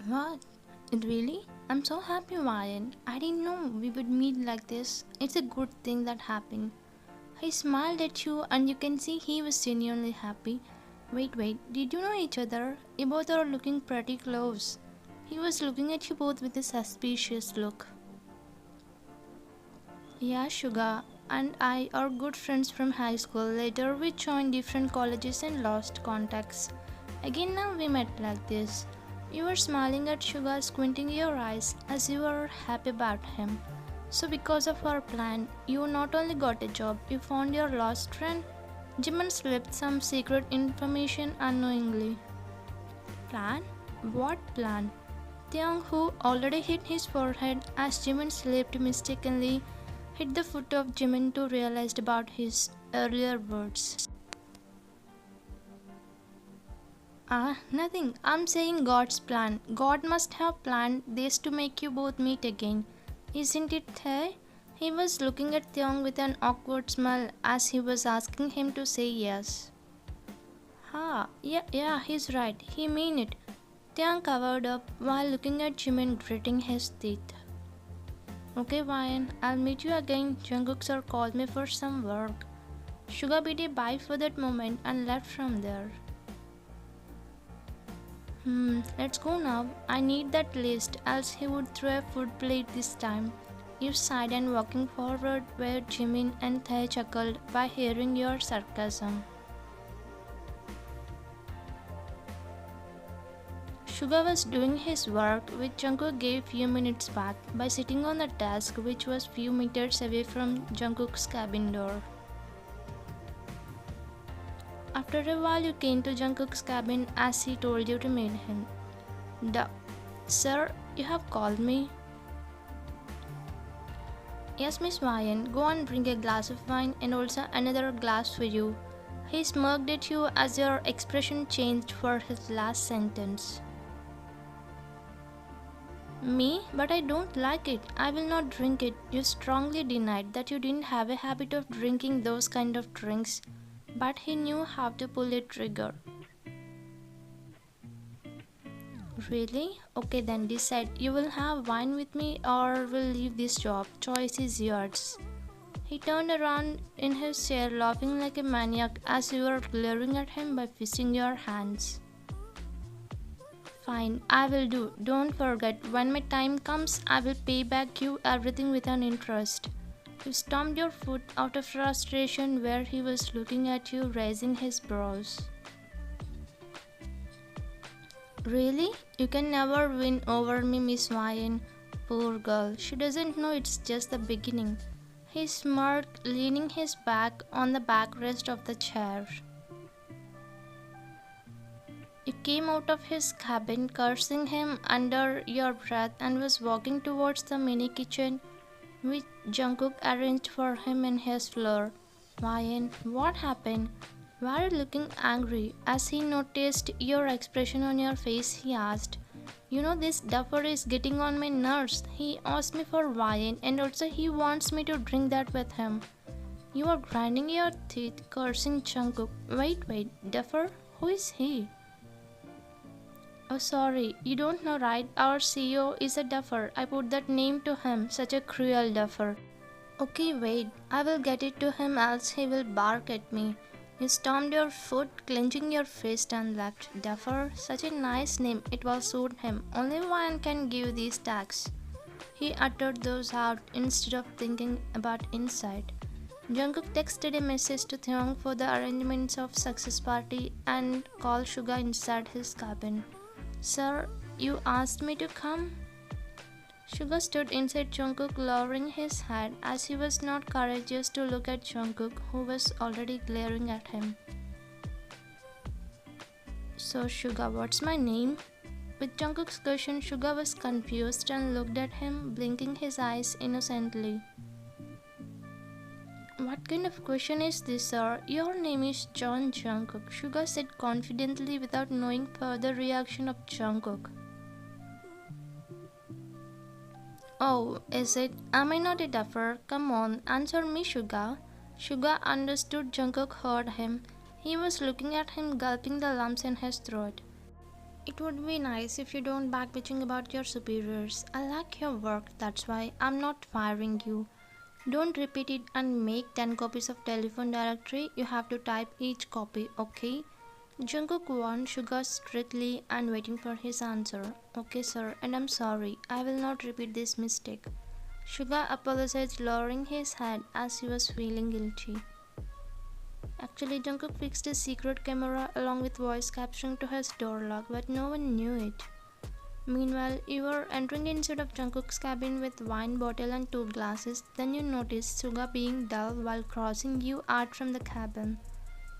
What? Really? I'm so happy, Ryan. I didn't know we would meet like this. It's a good thing that happened. He smiled at you, and you can see he was genuinely happy. Wait, did you know each other? You both are looking pretty close. He was looking at you both with a suspicious look. Yeah, Suga and I are good friends from high school. Later, we joined different colleges and lost contacts. Again, now we met like this. You were smiling at Suga, squinting your eyes as you were happy about him. So, because of our plan, you not only got a job, you found your lost friend. Jimin slipped some secret information unknowingly. Plan? What plan? Tiang, who already hit his forehead as Jimin slipped mistakenly, hit the foot of Jimin to realize about his earlier words. Nothing. I'm saying God's plan. God must have planned this to make you both meet again. Isn't it, Thay? He was looking at Theong with an awkward smile as he was asking him to say yes. Yeah, he's right. He mean it. Theong covered up while looking at Jimin gritting his teeth. Okay, Ryan, I'll meet you again. Jungkook sir called me for some work. Suga bid a bye for that moment and left from there. Let's go now. I need that list, else he would throw a food plate this time. You sighed and walking forward where Jimin and Thay chuckled by hearing your sarcasm. Suga was doing his work, which Jungkook gave few minutes back, by sitting on the desk which was few meters away from Jungkook's cabin door. After a while you came to Jungkook's cabin as he told you to meet him. Sir, you have called me? Yes, Miss Ryan, go and bring a glass of wine and also another glass for you. He smirked at you as your expression changed for his last sentence. Me? But I don't like it. I will not drink it. You strongly denied that you didn't have a habit of drinking those kind of drinks. But he knew how to pull a trigger. Really? Okay then decide. You will have wine with me or will leave this job. Choice is yours. He turned around in his chair laughing like a maniac as you were glaring at him by fisting your hands. Fine, I will do. Don't forget, when my time comes, I will pay back you everything with an interest. You stomped your foot out of frustration where he was looking at you, raising his brows. Really? You can never win over me, Miss Ryan. Poor girl, she doesn't know it's just the beginning. He smirked, leaning his back on the backrest of the chair. You came out of his cabin, cursing him under your breath, and was walking towards the mini kitchen which Jungkook arranged for him in his floor. Ryan, what happened? Why are you looking angry? As he noticed your expression on your face, he asked. You know this duffer is getting on my nerves. He asked me for wine and also he wants me to drink that with him. You are grinding your teeth, cursing Jungkook. Wait, duffer? Who is he? Oh, sorry, you don't know, right? Our CEO is a duffer. I put that name to him, such a cruel duffer. Okay, wait, I will get it to him else he will bark at me. You stomped your foot, clenching your fist and left. Duffer, such a nice name, it will suit him. Only one can give these tags. He uttered those out instead of thinking about inside. Jungkook texted a message to Theong for the arrangements of success party and called Suga inside his cabin. Sir, you asked me to come? Suga stood inside Jungkook, lowering his head as he was not courageous to look at Jungkook, who was already glaring at him. So, Suga, what's my name? With Jungkook's question, Suga was confused and looked at him, blinking his eyes innocently. What kind of question is this, sir? Your name is John Jungkook, Suga said confidently without knowing further reaction of Jungkook. Oh, is it? Am I not a duffer? Come on, answer me, Suga. Suga understood Jungkook heard him. He was looking at him, gulping the lumps in his throat. It would be nice if you don't backbitching about your superiors. I like your work, that's why I'm not firing you. Don't repeat it and make 10 copies of telephone directory. You have to type each copy, okay? Jungkook warned Suga strictly and waiting for his answer. Okay, sir, and I'm sorry. I will not repeat this mistake. Suga apologized, lowering his head as he was feeling guilty. Actually, Jungkook fixed his secret camera along with voice capturing to his door lock, but no one knew it. Meanwhile, you were entering inside of Jungkook's cabin with wine bottle and two glasses. Then you noticed Suga being dull while crossing you out from the cabin.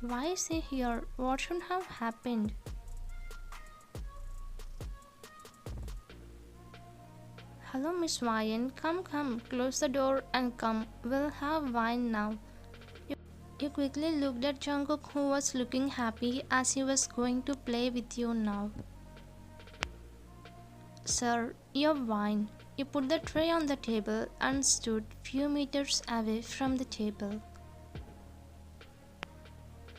Why is he here? What should have happened? Hello, Miss Wyan. Come, close the door and come. We'll have wine now. You quickly looked at Jungkook, who was looking happy as he was going to play with you now. Sir, your wine. You put the tray on the table and stood few meters away from the table.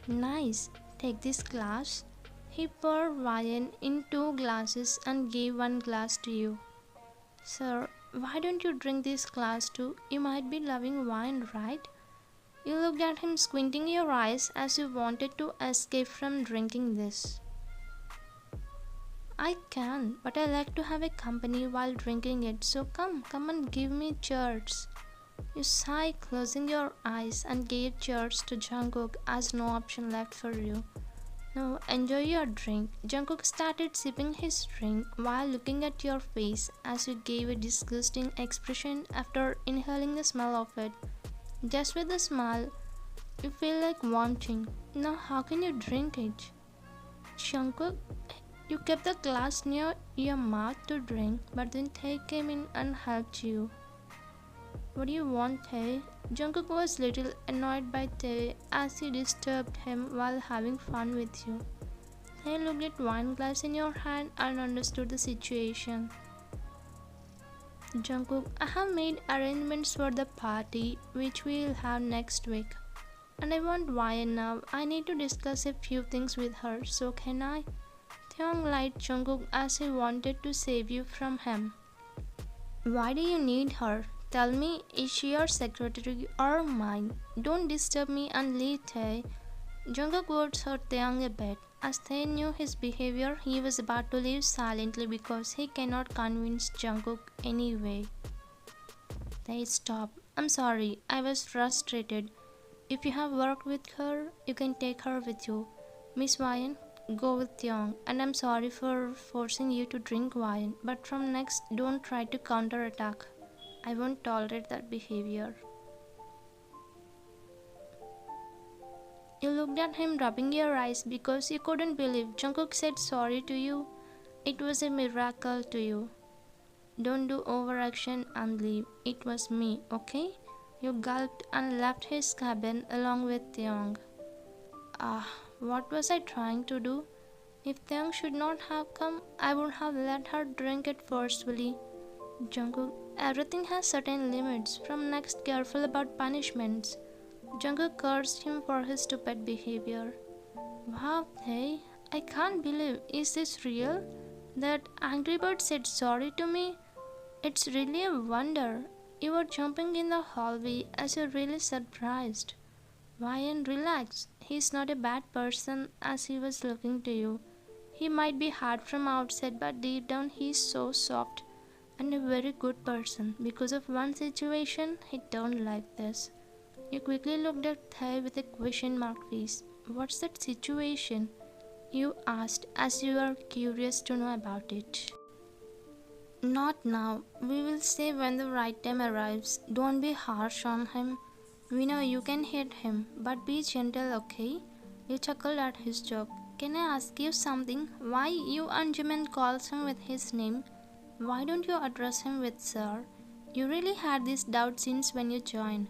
Nice. Take this glass. He poured wine in two glasses and gave one glass to you. Sir, why don't you drink this glass too? You might be loving wine, right? You looked at him, squinting your eyes as you wanted to escape from drinking this. I can, but I like to have a company while drinking it, so come and give me cheers. You sighed, closing your eyes, and gave cheers to Jungkook as no option left for you. Now enjoy your drink. Jungkook started sipping his drink while looking at your face as you gave a disgusting expression after inhaling the smell of it. Just with the smell, you feel like wanting. Now how can you drink it? Jungkook, you kept the glass near your mouth to drink, but then Tae came in and helped you. What do you want, Tae? Jungkook was little annoyed by Tae as he disturbed him while having fun with you. Tae looked at wine glass in your hand and understood the situation. Jungkook, I have made arrangements for the party which we will have next week. And I want Wyan now. I need to discuss a few things with her, so can I? Taeyong lied Jungkook as he wanted to save you from him. Why do you need her? Tell me, is she your secretary or mine? Don't disturb me and leave Tae. Jungkook words hurt Taeyong a bit. As Tae knew his behavior, he was about to leave silently because he cannot convince Jungkook anyway. Tae, stop. I'm sorry, I was frustrated. If you have worked with her, you can take her with you. Miss Wyan, go with Taeyong. And I'm sorry for forcing you to drink wine, but from next, don't try to counterattack. I won't tolerate that behavior. You looked at him, rubbing your eyes because you couldn't believe Jungkook said sorry to you. It was a miracle to you. Don't do overaction and leave. It was me, okay? You gulped and left his cabin along with Taeyong. What was I trying to do? If Taeyong should not have come, I would have let her drink it forcefully. Jungkook, everything has certain limits. From next, careful about punishments. Jungkook cursed him for his stupid behavior. Wow, Tae, I can't believe. Is this real? That Angry Bird said sorry to me? It's really a wonder. You were jumping in the hallway as you're really surprised. Wyan, relax. He's not a bad person as he was looking to you. He might be hard from outside, but deep down he's so soft and a very good person. Because of one situation, he turned like this. You quickly looked at Tae with a question mark face. What's that situation? You asked as you were curious to know about it. Not now. We will say when the right time arrives. Don't be harsh on him. We know you can hate him, but be gentle, okay? You chuckled at his joke. Can I ask you something? Why you and Jimin calls him with his name? Why don't you address him with sir? You really had this doubt since when you joined.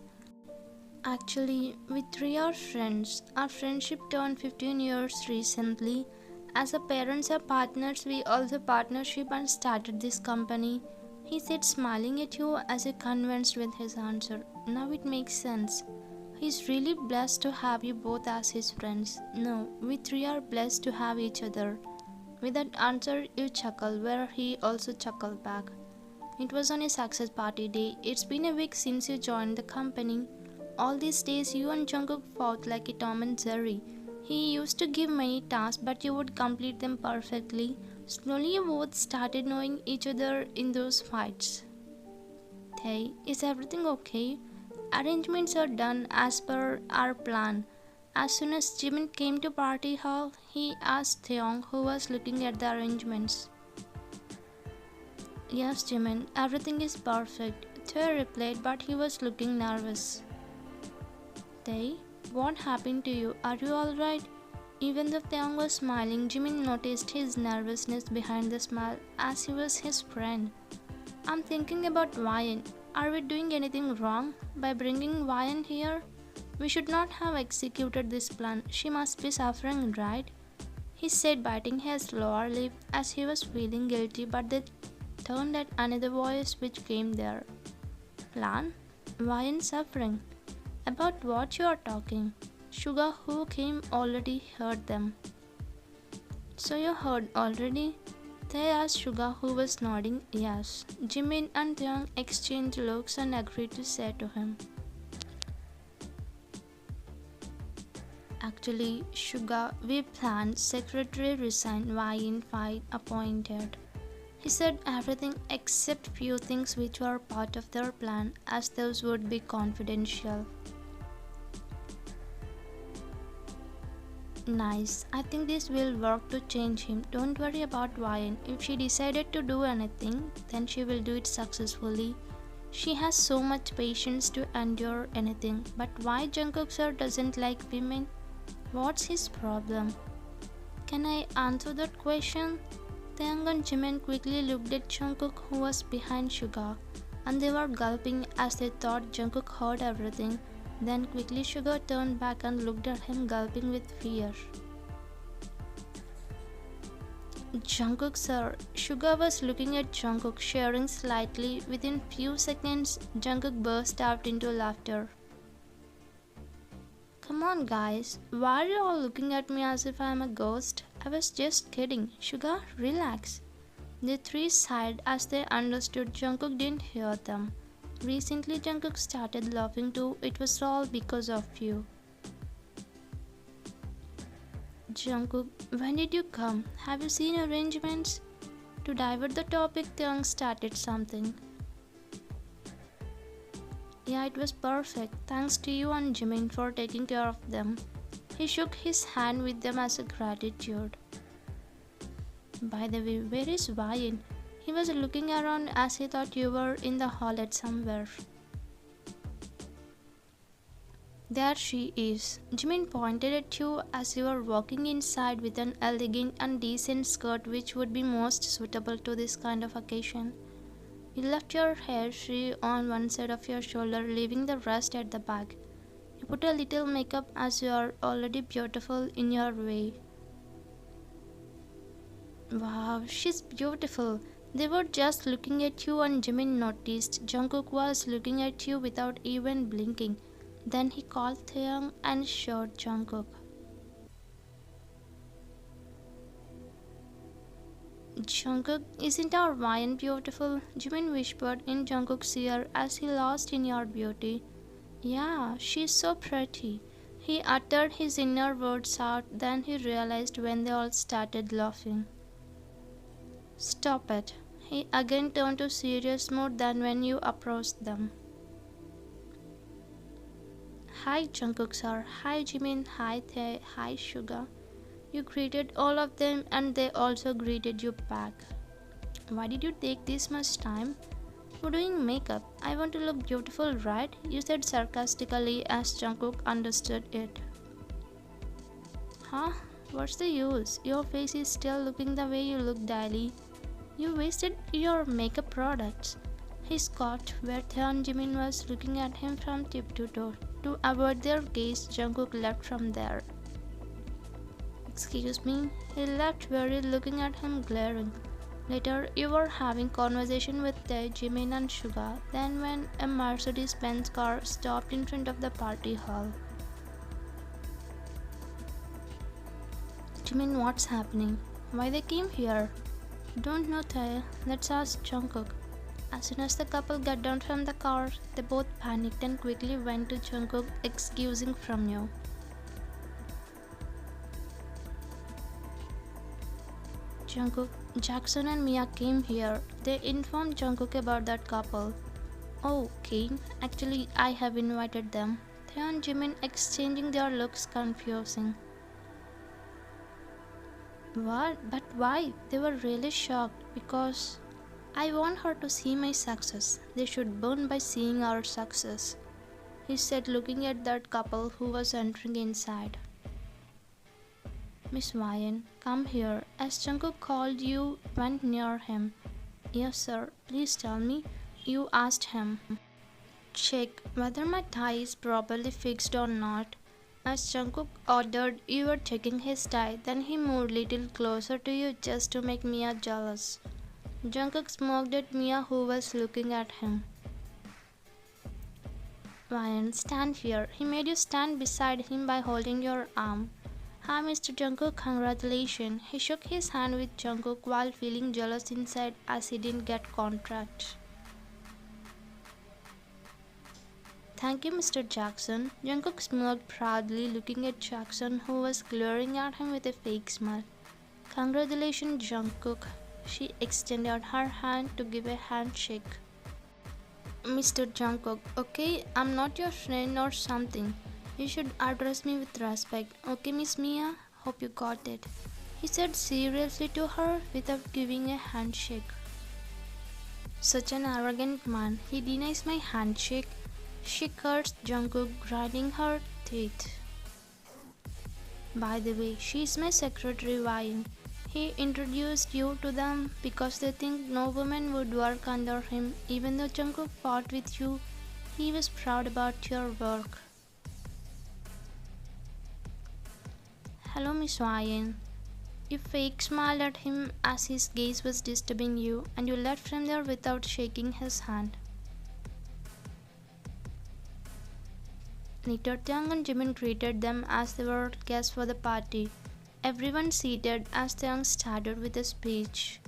Actually, we three are friends. Our friendship turned 15 years recently. As our parents are partners, we also partnership and started this company. He said, smiling at you as he convinced with his answer. Now it makes sense. He's really blessed to have you both as his friends. No, we three are blessed to have each other. With that answer, you chuckled, where he also chuckled back. It was on a success party day. It's been a week since you joined the company. All these days, you and Jungkook fought like a Tom and Jerry. He used to give many tasks, but you would complete them perfectly. Slowly, you both started knowing each other in those fights. Hey, is everything okay? Arrangements are done as per our plan. As soon as Jimin came to party hall, he asked Theong, who was looking at the arrangements. Yes, Jimin, everything is perfect, Theo replied, but he was looking nervous. Tae, what happened to you? Are you alright? Even though Theong was smiling, Jimin noticed his nervousness behind the smile as he was his friend. I'm thinking about Ryan. Are we doing anything wrong by bringing Ryan here? We should not have executed this plan. She must be suffering, right? He said, biting his lower lip as he was feeling guilty, but they turned at another voice which came there. Plan? Ryan suffering? About what you are talking? Suga, who came, already heard them. So you heard already? They asked Suga, who was nodding yes. Jimin and Theong exchanged looks and agreed to say to him. Actually, Suga, we planned, secretary resigned, Ryan fight appointed. He said everything except few things which were part of their plan, as those would be confidential. Nice. I think this will work to change him. Don't worry about Ryan. If she decided to do anything, then she will do it successfully. She has so much patience to endure anything. But why Jungkook sir doesn't like women? What's his problem? Can I answer that question? Taeyang and Jimin quickly looked at Jungkook, who was behind Suga, and they were gulping as they thought Jungkook heard everything. Then quickly Suga turned back and looked at him, gulping with fear. Jungkook sir. Suga was looking at Jungkook, sharing slightly. Within few seconds, Jungkook burst out into laughter. Come on guys, why are you all looking at me as if I am a ghost? I was just kidding. Suga, relax. The three sighed as they understood Jungkook didn't hear them. Recently Jungkook started laughing too. It was all because of you. Jungkook, when did you come? Have you seen arrangements? To divert the topic, Taeyang started something. Yeah, it was perfect. Thanks to you and Jimin for taking care of them. He shook his hand with them as a gratitude. By the way, where is Ryan? He was looking around as he thought you were in the hall at somewhere. There she is. Jimin pointed at you as you were walking inside with an elegant and decent skirt which would be most suitable to this kind of occasion. You left your hair free on one side of your shoulder, leaving the rest at the back. You put a little makeup as you are already beautiful in your way. Wow, she's beautiful. They were just looking at you and Jimin noticed Jungkook was looking at you without even blinking. Then he called Taeyang and showed Jungkook. Jungkook, isn't our Ryan beautiful? Jimin whispered in Jungkook's ear as he lost in your beauty. Yeah, she's so pretty. He uttered his inner words out, then he realized when they all started laughing. Stop it. He again turned to serious mode than when you approached them. Hi Jungkook sir, hi Jimin, hi Tae, hi Suga. You greeted all of them and they also greeted you back. Why did you take this much time? We're doing makeup. I want to look beautiful, right? You said sarcastically as Jungkook understood it. Huh? What's the use? Your face is still looking the way you look daily. You wasted your makeup products. He scoffed where Theon Jimin was looking at him from tip to toe. To avoid their gaze, Jungkook left from there. Excuse me? He left worried, looking at him glaring. Later, you were having conversation with Tae, Jimin and Suga. Then when a Mercedes-Benz car stopped in front of the party hall. Jimin, what's happening? Why they came here? Don't know, Tae. Let's ask Jungkook. As soon as the couple got down from the car, they both panicked and quickly went to Jungkook, excusing from you. Jungkook, Jackson and Mia came here. They informed Jungkook about that couple. Oh, Kane, actually I have invited them. Tae and Jimin exchanging their looks confusing. What? But why? They were really shocked because I want her to see my success. They should burn by seeing our success, he said, looking at that couple who was entering inside. Miss Ryan, come here. As Jungkook called you, went near him. Yes, sir. Please tell me. You asked him. Check whether my tie is properly fixed or not. As Jungkook ordered, you were checking his tie. Then he moved little closer to you just to make Mia jealous. Jungkook smirked at Mia, who was looking at him. Ryan, stand here. He made you stand beside him by holding your arm. Hi, Mr. Jungkook, congratulations. He shook his hand with Jungkook while feeling jealous inside as he didn't get contract. Thank you, Mr. Jackson. Jungkook smirked proudly, looking at Jackson, who was glaring at him with a fake smile. Congratulations, Jungkook. She extended her hand to give a handshake. Mr. Jungkook, okay, I'm not your friend or something. You should address me with respect. Okay, Miss Mia? Hope you got it. He said seriously to her without giving a handshake. Such an arrogant man. He denies my handshake. She cursed Jungkook, grinding her teeth. By the way, she's my secretary, Ryan. He introduced you to them because they think no woman would work under him. Even though Jungkook fought with you, he was proud about your work. Hello, Miss Ryan. You fake smiled at him as his gaze was disturbing you, and you left him there without shaking his hand. Later, Taeyang and Jimin greeted them as they were guests for the party. Everyone seated as Taeyang started with a speech.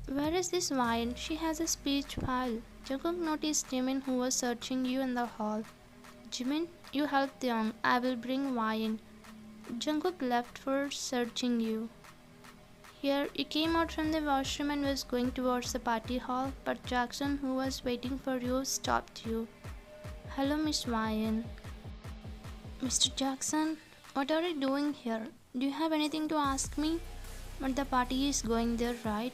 Where is this wine? She has a speech file. Jungkook noticed Jimin, who was searching you in the hall. Jimin, you help Taeyang. I will bring wine. Jungkook left for searching you. Here, you came out from the washroom and was going towards the party hall, but Jackson, who was waiting for you, stopped you. Hello, Miss Ryan. Mr. Jackson, what are you doing here? Do you have anything to ask me? But the party is going there, right?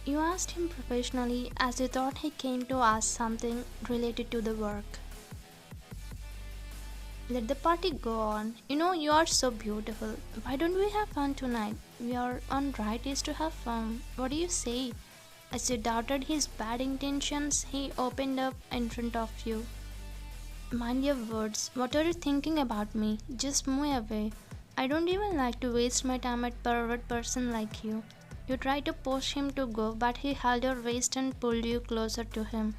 You asked him professionally as you thought he came to ask something related to the work. Let the party go on. You know, you are so beautiful. Why don't we have fun tonight? We are on right is to have fun. What do you say? As you doubted his bad intentions, he opened up in front of you. Mind your words. What are you thinking about me? Just move away. I don't even like to waste my time at pervert person like you. You tried to push him to go, but he held your waist and pulled you closer to him.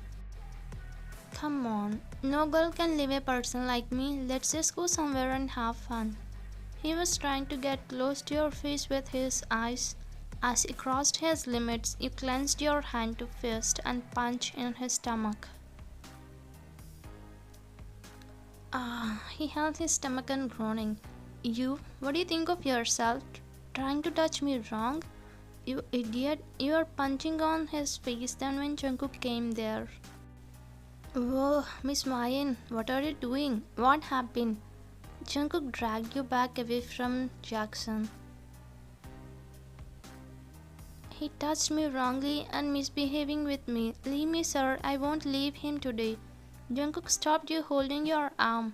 Come on. No girl can leave a person like me. Let's just go somewhere and have fun. He was trying to get close to your face with his eyes. As he crossed his limits, you clenched your hand to fist and punch in his stomach. He held his stomach and groaning. You, what do you think of yourself? Trying to touch me wrong? You idiot, you are punching on his face then when Jungkook came there. Whoa, Miss Mayan, what are you doing? What happened? Jungkook dragged you back away from Jackson. He touched me wrongly and misbehaving with me. Leave me, sir, I won't leave him today. Jungkook stopped you holding your arm.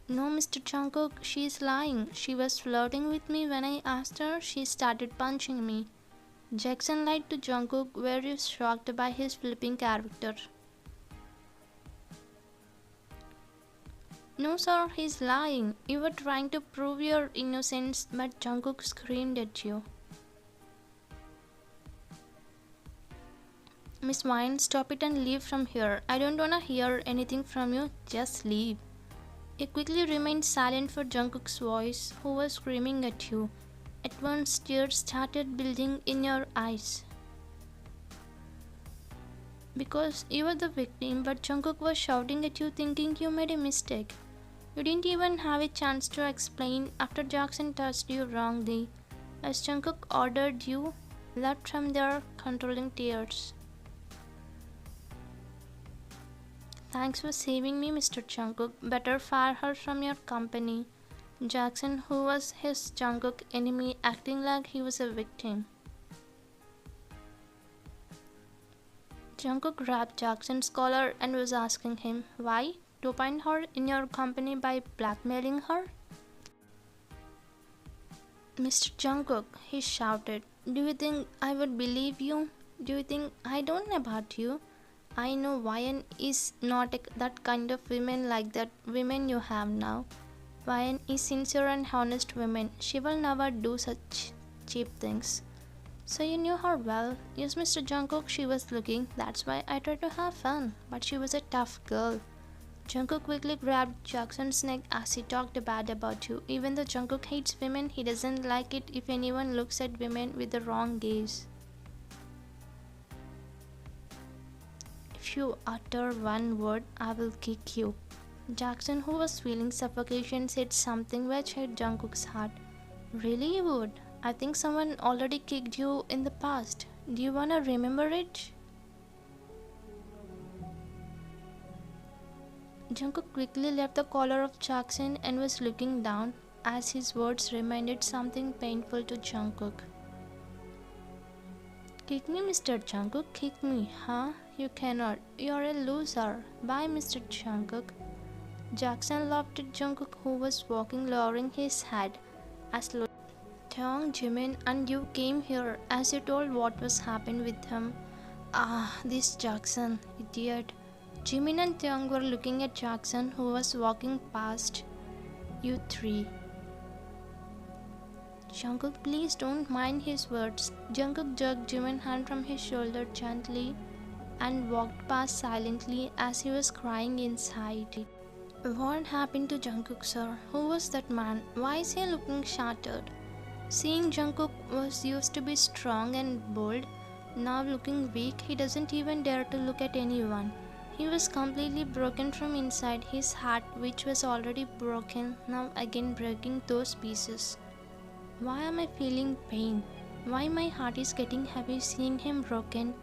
No, Mr. Jungkook, she is lying. She was flirting with me when I asked her. She started punching me. Jackson lied to Jungkook, very shocked by his flipping character. No, sir, he's lying. You were trying to prove your innocence, but Jungkook screamed at you. Miss Wine, stop it and leave from here. I don't wanna hear anything from you. Just leave. You quickly remained silent for Jungkook's voice, who was screaming at you. At once, tears started building in your eyes. Because you were the victim, but Jungkook was shouting at you thinking you made a mistake. You didn't even have a chance to explain after Jackson touched you wrongly. As Jungkook ordered, you left from there controlling tears. Thanks for saving me, Mr. Jungkook. Better fire her from your company. Jackson, who was his Jungkook enemy, acting like he was a victim. Jungkook grabbed Jackson's collar and was asking him, why? To find her in your company by blackmailing her? Mr. Jungkook, he shouted, do you think I would believe you? Do you think I don't know about you? I know Ryan is not that kind of woman like that women you have now. Ryan is sincere and honest woman. She will never do such cheap things. So you knew her well. Yes, Mr. Jungkook, she was looking. That's why I tried to have fun. But she was a tough girl. Jungkook quickly grabbed Jackson's neck as he talked bad about you. Even though Jungkook hates women, he doesn't like it if anyone looks at women with the wrong gaze. If you utter one word, I will kick you. Jackson, who was feeling suffocation, said something which hit Jungkook's heart. Really, you would? I think someone already kicked you in the past. Do you wanna remember it? Jungkook quickly left the collar of Jackson and was looking down as his words reminded something painful to Jungkook. Kick me, Mr. Jungkook, kick me, huh? You cannot. You're a loser. Bye, Mr. Jungkook. Jackson laughed at Jungkook, who was walking lowering his head as Taeyong, Jimin and you came here as you told what was happened with him. Ah, this Jackson, idiot. Jimin and Taeyong were looking at Jackson, who was walking past you three. Jungkook, please don't mind his words. Jungkook jerked Jimin's hand from his shoulder gently and walked past silently as he was crying inside. What happened to Jungkook, sir? Who was that man? Why is he looking shattered? Seeing Jungkook was used to be strong and bold, now looking weak, he doesn't even dare to look at anyone. He was completely broken from inside, his heart, which was already broken, now again breaking those pieces. Why am I feeling pain? Why my heart is getting heavy seeing him broken?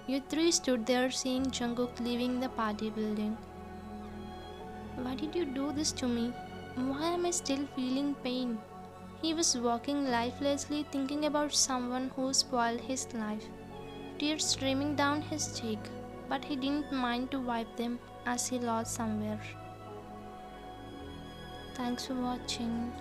You three stood there seeing Jungkook leaving the party building. Why did you do this to me? Why am I still feeling pain? He was walking lifelessly thinking about someone who spoiled his life. Tears streaming down his cheek, but he didn't mind to wipe them as he lost somewhere. Thanks for watching.